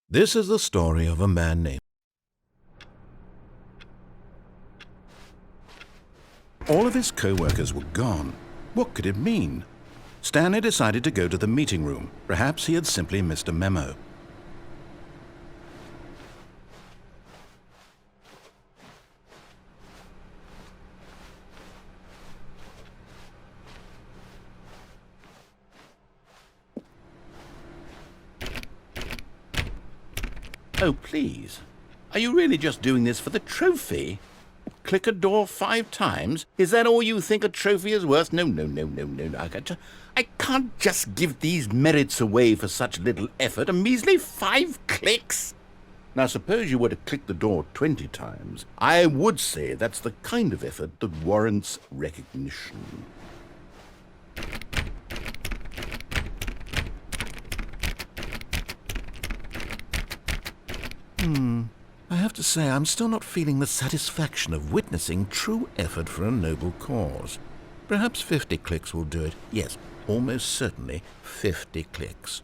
This is the story of a man named... All of his co-workers were gone. What could it mean? Stanley decided to go to the meeting room. Perhaps he had simply missed a memo. Oh, please. Are you really just doing this for the trophy? Click a door 5 times? Is that all you think a trophy is worth? No. I can't just give these merits away for such little effort. A measly 5 clicks? Now, suppose you were to click the door 20 times. I would say that's the kind of effort that warrants recognition. I have to say, I'm still not feeling the satisfaction of witnessing true effort for a noble cause. Perhaps 50 clicks will do it. Yes, almost certainly 50 clicks.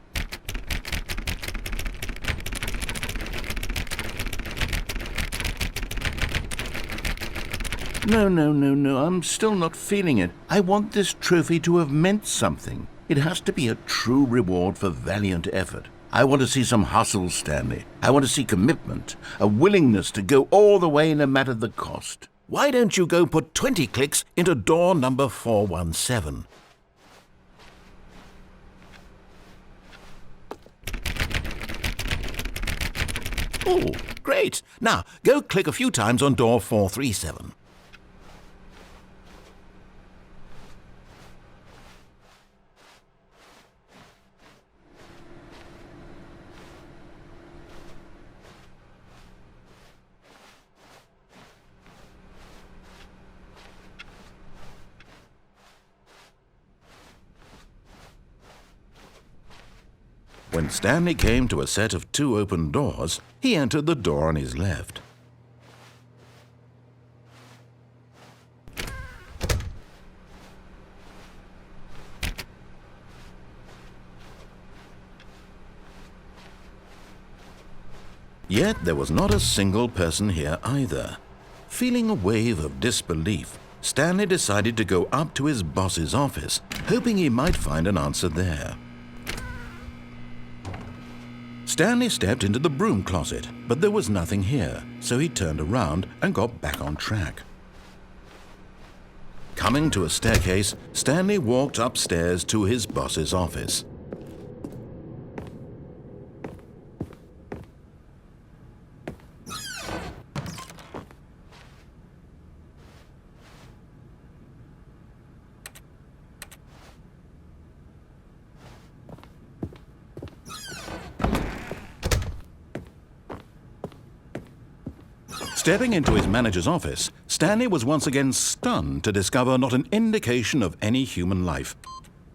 No, I'm still not feeling it. I want this trophy to have meant something. It has to be a true reward for valiant effort. I want to see some hustle, Stanley. I want to see commitment, a willingness to go all the way no matter the cost. Why don't you go put 20 clicks into door number 417? Oh, great. Now, go click a few times on door 437. When Stanley came to a set of 2 open doors, he entered the door on his left. Yet there was not a single person here either. Feeling a wave of disbelief, Stanley decided to go up to his boss's office, hoping he might find an answer there. Stanley stepped into the broom closet, but there was nothing here, so he turned around and got back on track. Coming to a staircase, Stanley walked upstairs to his boss's office. Stepping into his manager's office, Stanley was once again stunned to discover not an indication of any human life.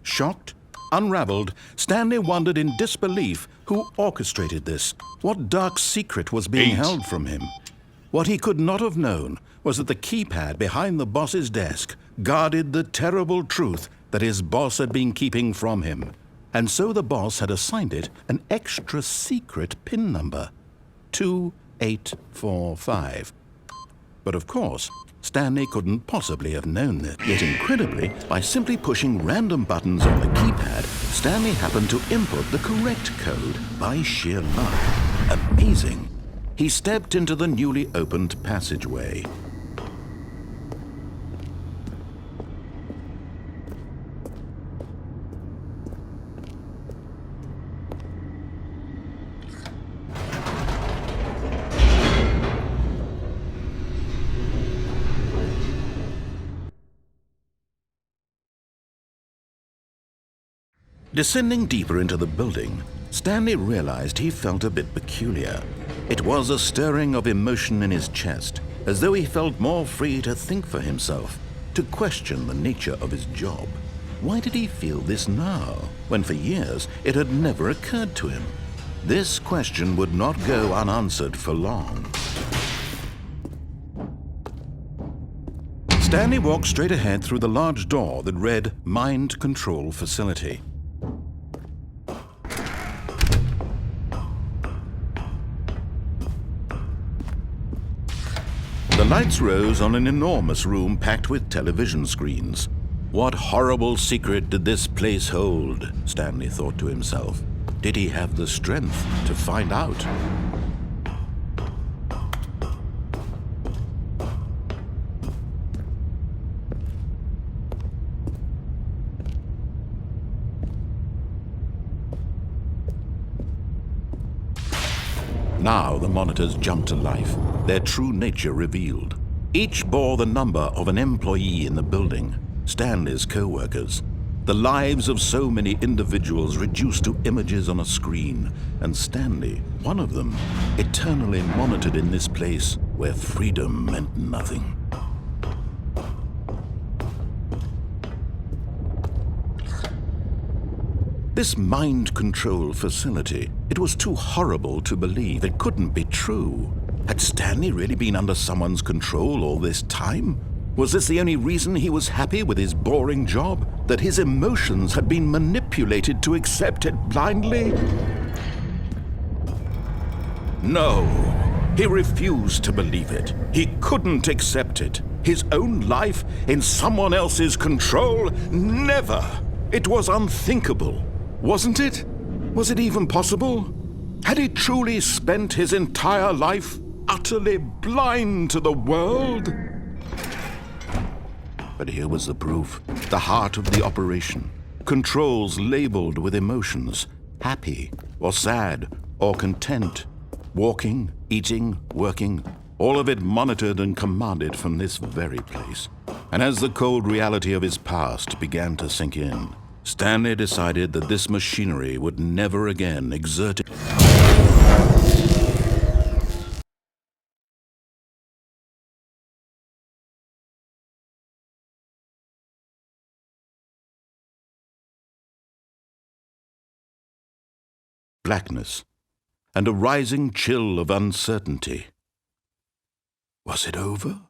Shocked, unraveled, Stanley wondered in disbelief who orchestrated this. What dark secret was being held from him? What he could not have known was that the keypad behind the boss's desk guarded the terrible truth that his boss had been keeping from him. And so the boss had assigned it an extra secret PIN number. 2845. But of course, Stanley couldn't possibly have known that. Yet incredibly, by simply pushing random buttons on the keypad, Stanley happened to input the correct code by sheer luck. Amazing. He stepped into the newly opened passageway. Descending deeper into the building, Stanley realized he felt a bit peculiar. It was a stirring of emotion in his chest, as though he felt more free to think for himself, to question the nature of his job. Why did he feel this now, when for years it had never occurred to him? This question would not go unanswered for long. Stanley walked straight ahead through the large door that read Mind Control Facility. The lights rose on an enormous room packed with television screens. What horrible secret did this place hold? Stanley thought to himself. Did he have the strength to find out? Now the monitors jumped to life, their true nature revealed. Each bore the number of an employee in the building, Stanley's co-workers. The lives of so many individuals reduced to images on a screen, and Stanley, one of them, eternally monitored in this place where freedom meant nothing. This mind control facility, it was too horrible to believe. It couldn't be true. Had Stanley really been under someone's control all this time? Was this the only reason he was happy with his boring job? That his emotions had been manipulated to accept it blindly? No, he refused to believe it. He couldn't accept it. His own life in someone else's control? Never! It was unthinkable. Wasn't it? Was it even possible? Had he truly spent his entire life utterly blind to the world? But here was the proof, the heart of the operation. Controls labeled with emotions, happy or sad or content. Walking, eating, working, all of it monitored and commanded from this very place. And as the cold reality of his past began to sink in, Stanley decided that this machinery would never again exert it. Blackness and a rising chill of uncertainty. Was it over?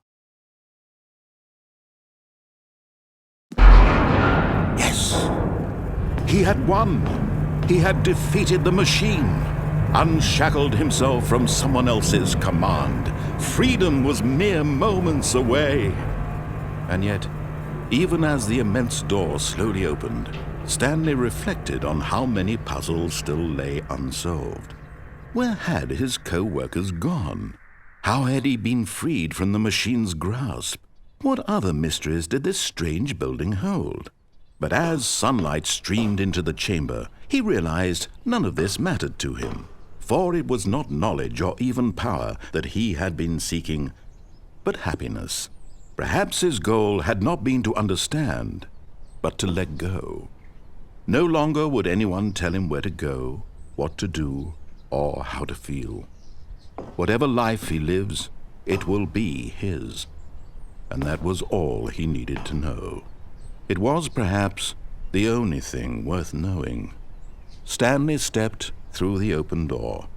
Yes! He had won. He had defeated the machine, unshackled himself from someone else's command. Freedom was mere moments away. And yet, even as the immense door slowly opened, Stanley reflected on how many puzzles still lay unsolved. Where had his co-workers gone? How had he been freed from the machine's grasp? What other mysteries did this strange building hold? But as sunlight streamed into the chamber, he realized none of this mattered to him, for it was not knowledge or even power that he had been seeking, but happiness. Perhaps his goal had not been to understand, but to let go. No longer would anyone tell him where to go, what to do, or how to feel. Whatever life he lives, it will be his. And that was all he needed to know. It was perhaps the only thing worth knowing. Stanley stepped through the open door.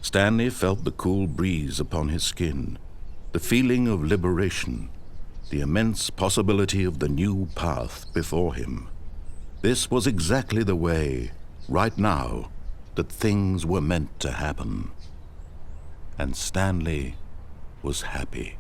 Stanley felt the cool breeze upon his skin, the feeling of liberation, the immense possibility of the new path before him. This was exactly the way, right now, that things were meant to happen. And Stanley was happy.